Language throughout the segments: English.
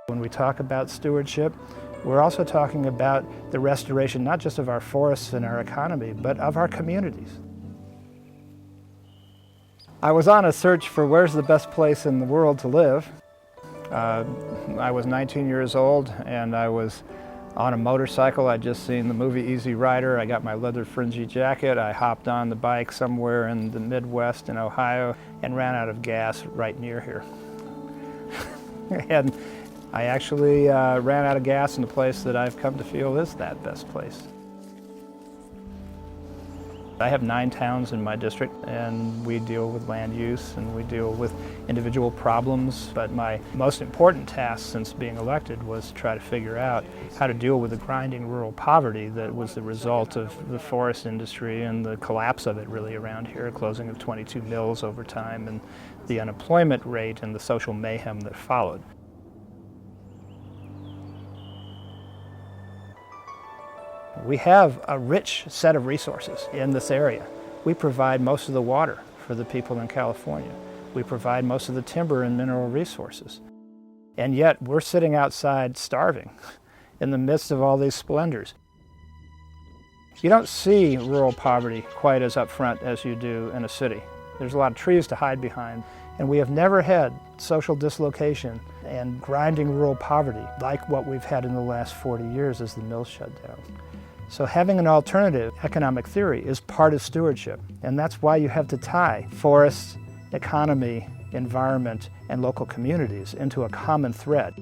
When we talk about stewardship, we're also talking about the restoration not just of our forests and our economy, but of our communities. I was on a search for where's the best place in the world to live. I was 19 years old and I was on a motorcycle. I'd just seen the movie Easy Rider. I got my leather fringy jacket. I hopped on the bike somewhere in the Midwest in Ohio and ran out of gas right near here. And I actually ran out of gas in the place that I've come to feel is that best place. I have 9 towns in my district, and we deal with land use and we deal with individual problems, but my most important task since being elected was to try to figure out how to deal with the grinding rural poverty that was the result of the forest industry and the collapse of it really around here, closing of 22 mills over time, and the unemployment rate and the social mayhem that followed. We have a rich set of resources in this area. We provide most of the water for the people in California. We provide most of the timber and mineral resources. And yet we're sitting outside starving in the midst of all these splendors. You don't see rural poverty quite as upfront as you do in a city. There's a lot of trees to hide behind, and we have never had social dislocation and grinding rural poverty like what we've had in the last 40 years as the mills shut down. So having an alternative economic theory is part of stewardship, and that's why you have to tie forests, economy, environment, and local communities into a common thread.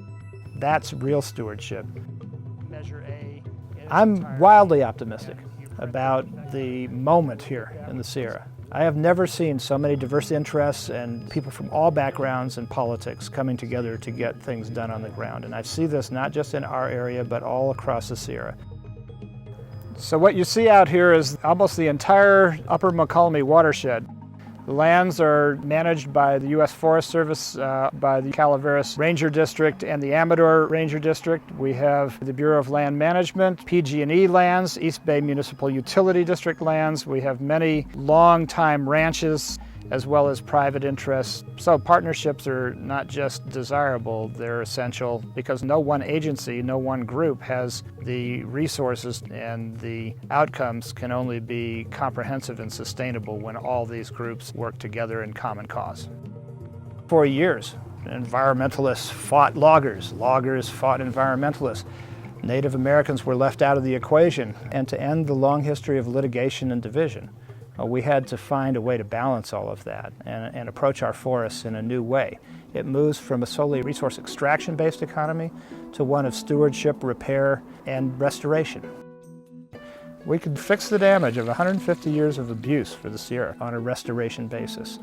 That's real stewardship. I'm wildly optimistic about the moment here in the Sierra. I have never seen so many diverse interests and people from all backgrounds and politics coming together to get things done on the ground. And I see this not just in our area, but all across the Sierra. So what you see out here is almost the entire upper McCallum watershed. The lands are managed by the U.S. Forest Service, by the Calaveras Ranger District and the Amador Ranger District. We have the Bureau of Land Management, PG&E lands, East Bay Municipal Utility District lands. We have many long-time ranches as well as private interests. So partnerships are not just desirable, they're essential because no one agency, no one group has the resources, and the outcomes can only be comprehensive and sustainable when all these groups work together in common cause. For years, environmentalists fought loggers, loggers fought environmentalists. Native Americans were left out of the equation, and to end the long history of litigation and division, we had to find a way to balance all of that and approach our forests in a new way. It moves from a solely resource extraction-based economy to one of stewardship, repair, and restoration. We could fix the damage of 150 years of abuse for the Sierra on a restoration basis.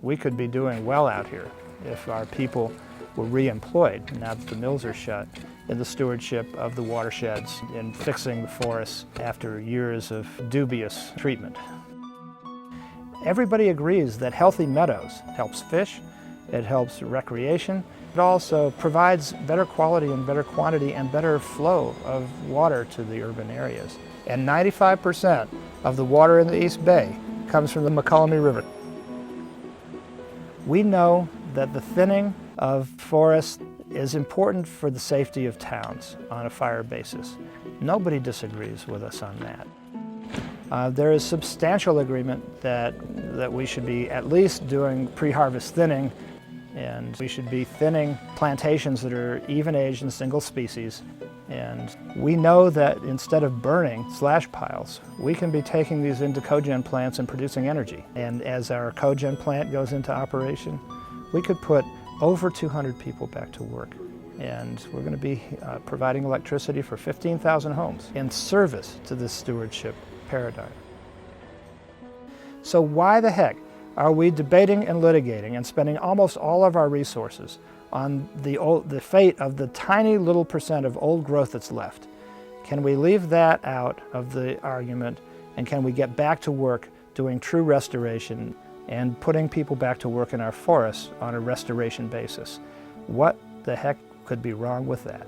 We could be doing well out here if our people were re-employed, now that the mills are shut, in the stewardship of the watersheds, in fixing the forests after years of dubious treatment. Everybody agrees that healthy meadows helps fish, it helps recreation, it also provides better quality and better quantity and better flow of water to the urban areas. And 95% of the water in the East Bay comes from the McCallum River. We know that the thinning of forests is important for the safety of towns on a fire basis. Nobody disagrees with us on that. There is substantial agreement that we should be at least doing pre-harvest thinning, and we should be thinning plantations that are even-aged and single species. And we know that instead of burning slash piles, we can be taking these into cogen plants and producing energy. And as our cogen plant goes into operation, we could put over 200 people back to work. And we're going to be providing electricity for 15,000 homes in service to this stewardship paradigm. So why the heck are we debating and litigating and spending almost all of our resources on the fate of the tiny little percent of old growth that's left? Can we leave that out of the argument, and can we get back to work doing true restoration and putting people back to work in our forests on a restoration basis? What the heck could be wrong with that?